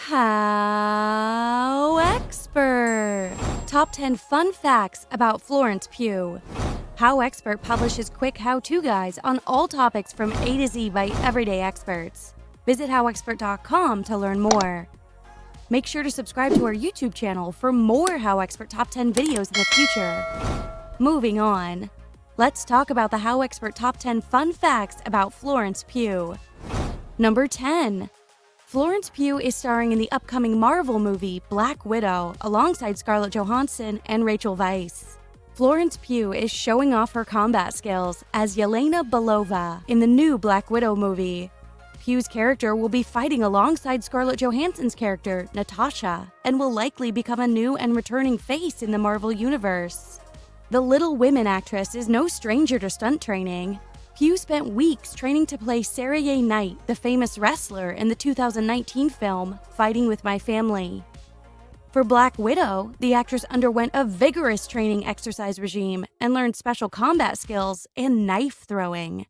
HowExpert! Top 10 fun facts about Florence Pugh. HowExpert publishes quick how-to guides on all topics from A to Z by everyday experts. Visit HowExpert.com to learn more. Make sure to subscribe to our YouTube channel for more HowExpert Top 10 videos in the future. Moving on, let's talk about the HowExpert Top 10 fun facts about Florence Pugh. Number 10. Florence Pugh is starring in the upcoming Marvel movie Black Widow alongside Scarlett Johansson and Rachel Weisz. Florence Pugh is showing off her combat skills as Yelena Belova in the new Black Widow movie. Pugh's character will be fighting alongside Scarlett Johansson's character, Natasha, and will likely become a new and returning face in the Marvel Universe. The Little Women actress is no stranger to stunt training. Pugh spent weeks training to play Saraya Knight, the famous wrestler in the 2019 film Fighting with My Family. For Black Widow, the actress underwent a vigorous training exercise regime and learned special combat skills and knife throwing.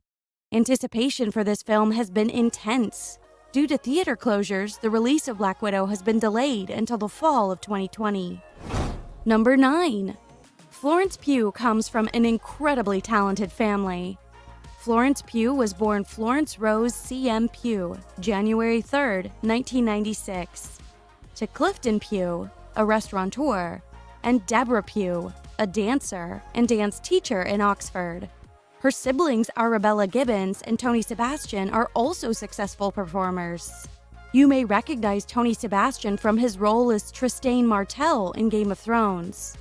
Anticipation for this film has been intense. Due to theater closures, the release of Black Widow has been delayed until the fall of 2020. Number 9. Florence Pugh comes from an incredibly talented family. Florence Pugh was born Florence Rose C.M. Pugh, January 3, 1996, to Clifton Pugh, a restaurateur, and Deborah Pugh, a dancer and dance teacher in Oxford. Her siblings Arabella Gibbons and Tony Sebastian are also successful performers. You may recognize Tony Sebastian from his role as Trystane Martell in Game of Thrones.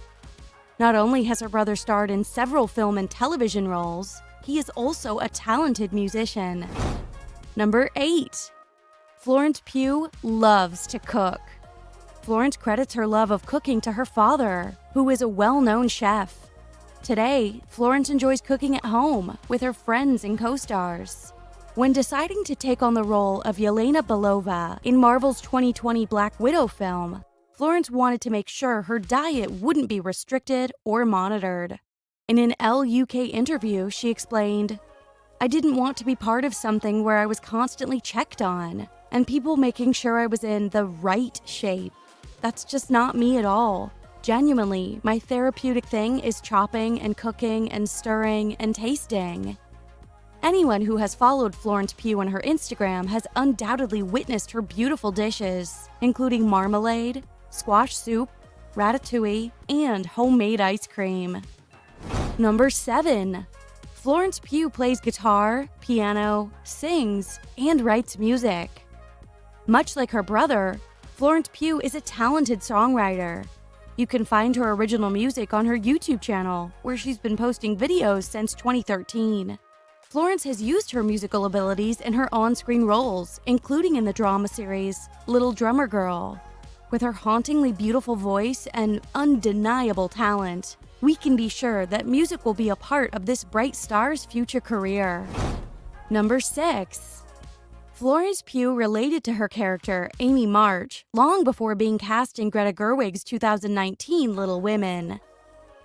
Not only has her brother starred in several film and television roles, he is also a talented musician. Number 8. Florence Pugh loves to cook. Florence credits her love of cooking to her father, who is a well-known chef. Today, Florence enjoys cooking at home with her friends and co-stars. When deciding to take on the role of Yelena Belova in Marvel's 2020 Black Widow film, Florence wanted to make sure her diet wouldn't be restricted or monitored. In an Elle UK interview, she explained, "I didn't want to be part of something where I was constantly checked on, and people making sure I was in the right shape. That's just not me at all. Genuinely, my therapeutic thing is chopping and cooking and stirring and tasting." Anyone who has followed Florence Pugh on her Instagram has undoubtedly witnessed her beautiful dishes, including marmalade, squash soup, ratatouille, and homemade ice cream. Number 7. Florence Pugh plays guitar, piano, sings, and writes music. Much like her brother, Florence Pugh is a talented songwriter. You can find her original music on her YouTube channel, where she's been posting videos since 2013. Florence has used her musical abilities in her on-screen roles, including in the drama series Little Drummer Girl. With her hauntingly beautiful voice and undeniable talent, we can be sure that music will be a part of this bright star's future career. Number 6. Florence Pugh related to her character, Amy March, long before being cast in Greta Gerwig's 2019 Little Women.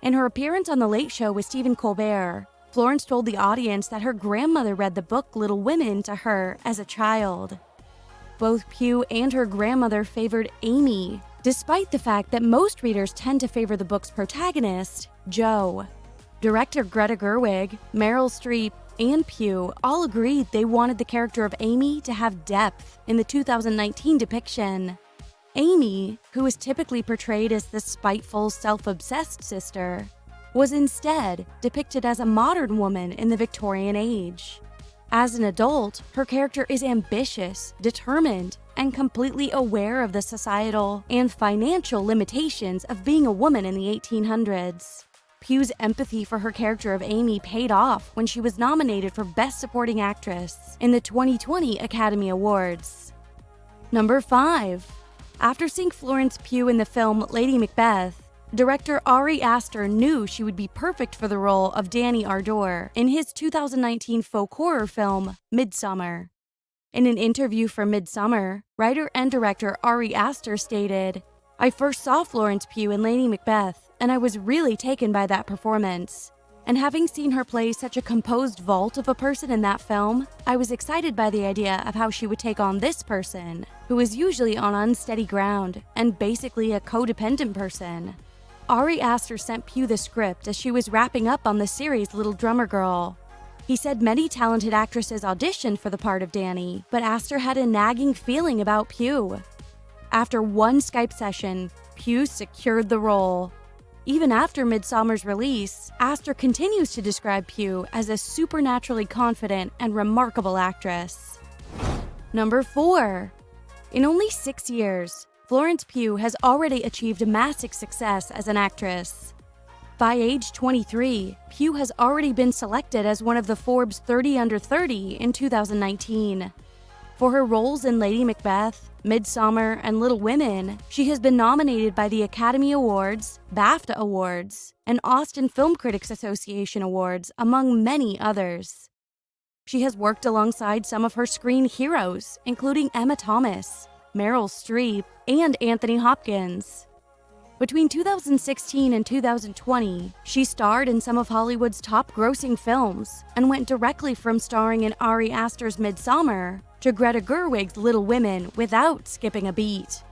In her appearance on The Late Show with Stephen Colbert, Florence told the audience that her grandmother read the book Little Women to her as a child. Both Pugh and her grandmother favored Amy, despite the fact that most readers tend to favor the book's protagonist, Jo. Director Greta Gerwig, Meryl Streep, and Pugh all agreed they wanted the character of Amy to have depth in the 2019 depiction. Amy, who is typically portrayed as the spiteful, self-obsessed sister, was instead depicted as a modern woman in the Victorian age. As an adult, her character is ambitious, determined, and completely aware of the societal and financial limitations of being a woman in the 1800s. Pugh's empathy for her character of Amy paid off when she was nominated for Best Supporting Actress in the 2020 Academy Awards. Number 5. After seeing Florence Pugh in the film Lady Macbeth, director Ari Aster knew she would be perfect for the role of Danny Ardor in his 2019 folk horror film Midsommar. In an interview for Midsommar, writer and director Ari Aster stated, "I first saw Florence Pugh in Lady Macbeth, and I was really taken by that performance. And having seen her play such a composed vault of a person in that film, I was excited by the idea of how she would take on this person. who is usually on unsteady ground and basically a codependent person. Ari Aster sent Pugh the script as she was wrapping up on the series Little Drummer Girl. He said many talented actresses auditioned for the part of Danny, but Aster had a nagging feeling about Pugh. After one Skype session, Pugh secured the role. Even after Midsommar's release, Aster continues to describe Pugh as a supernaturally confident and remarkable actress. Number 4. In only 6 years, Florence Pugh has already achieved massive success as an actress. By age 23, Pugh has already been selected as one of the Forbes 30 Under 30 in 2019. For her roles in Lady Macbeth, Midsommar, and Little Women, she has been nominated by the Academy Awards, BAFTA Awards, and Austin Film Critics Association Awards, among many others. She has worked alongside some of her screen heroes, including Emma Thomas, Meryl Streep, and Anthony Hopkins. Between 2016 and 2020, she starred in some of Hollywood's top-grossing films and went directly from starring in Ari Aster's Midsommar to Greta Gerwig's Little Women without skipping a beat.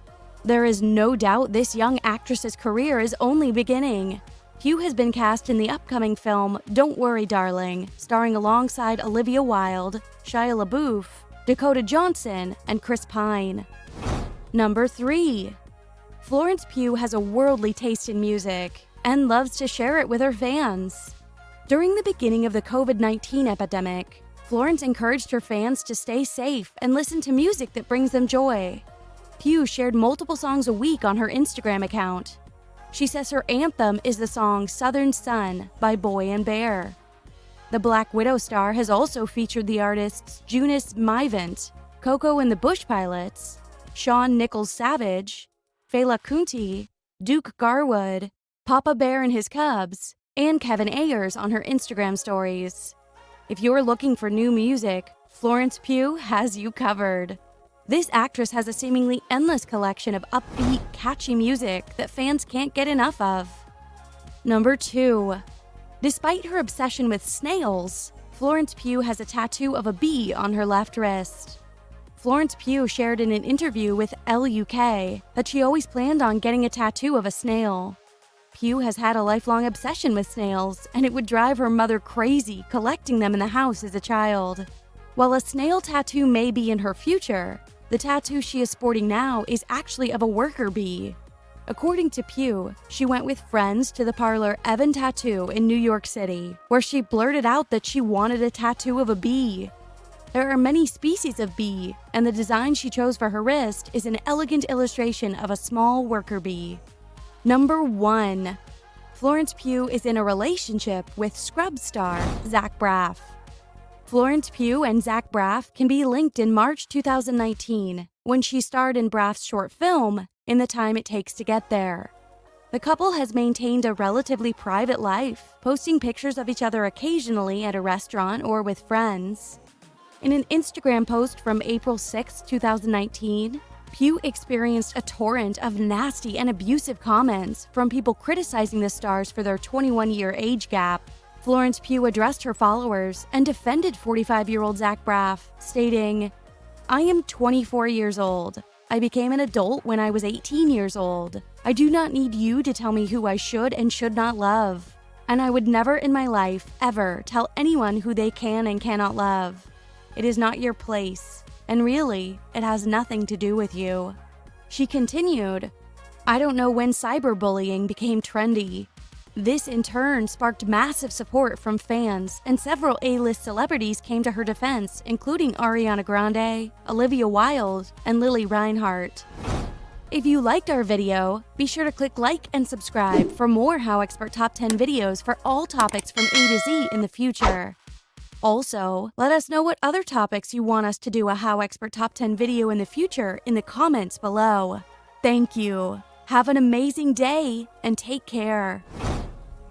There is no doubt this young actress's career is only beginning. Pugh has been cast in the upcoming film Don't Worry Darling, starring alongside Olivia Wilde, Shia LaBeouf, Dakota Johnson, and Chris Pine. Number 3. Florence Pugh has a worldly taste in music and loves to share it with her fans. During the beginning of the COVID-19 epidemic, Florence encouraged her fans to stay safe and listen to music that brings them joy. Pugh shared multiple songs a week on her Instagram account. She says her anthem is the song Southern Sun by Boy and Bear. The Black Widow star has also featured the artists Junice Mivant, Coco and the Bush Pilots, Sean Nichols Savage, Fela Kuti, Duke Garwood, Papa Bear and his Cubs, and Kevin Ayers on her Instagram stories. If you're looking for new music, Florence Pugh has you covered. This actress has a seemingly endless collection of upbeat, catchy music that fans can't get enough of. Number 2. Despite her obsession with snails, Florence Pugh has a tattoo of a bee on her left wrist. Florence Pugh shared in an interview with LUK that she always planned on getting a tattoo of a snail. Pugh has had a lifelong obsession with snails, and it would drive her mother crazy collecting them in the house as a child. While a snail tattoo may be in her future, the tattoo she is sporting now is actually of a worker bee. According to Pugh, she went with friends to the parlor Evan Tattoo in New York City, where she blurted out that she wanted a tattoo of a bee. There are many species of bee, and the design she chose for her wrist is an elegant illustration of a small worker bee. Number 1. Florence Pugh is in a relationship with Scrubs star Zach Braff. Florence Pugh and Zach Braff can be linked in March 2019, when she starred in Braff's short film, In the Time It Takes to Get There. The couple has maintained a relatively private life, posting pictures of each other occasionally at a restaurant or with friends. In an Instagram post from April 6, 2019, Pugh experienced a torrent of nasty and abusive comments from people criticizing the stars for their 21-year age gap. Florence Pugh addressed her followers and defended 45-year-old Zach Braff, stating, "I am 24 years old. I became an adult when I was 18 years old. I do not need you to tell me who I should and should not love. And I would never in my life, ever, tell anyone who they can and cannot love. It is not your place, and really, it has nothing to do with you." She continued, "I don't know when cyberbullying became trendy. This in turn sparked massive support from fans, and several A-list celebrities came to her defense, including Ariana Grande, Olivia Wilde, and Lily Reinhart." If you liked our video, be sure to click like and subscribe for more HowExpert Top 10 videos for all topics from A to Z in the future. Also, let us know what other topics you want us to do a HowExpert Top 10 video in the future in the comments below. Thank you. Have an amazing day, and take care.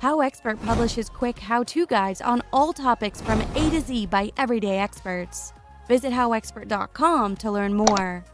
HowExpert publishes quick how-to guides on all topics from A to Z by everyday experts. Visit HowExpert.com to learn more.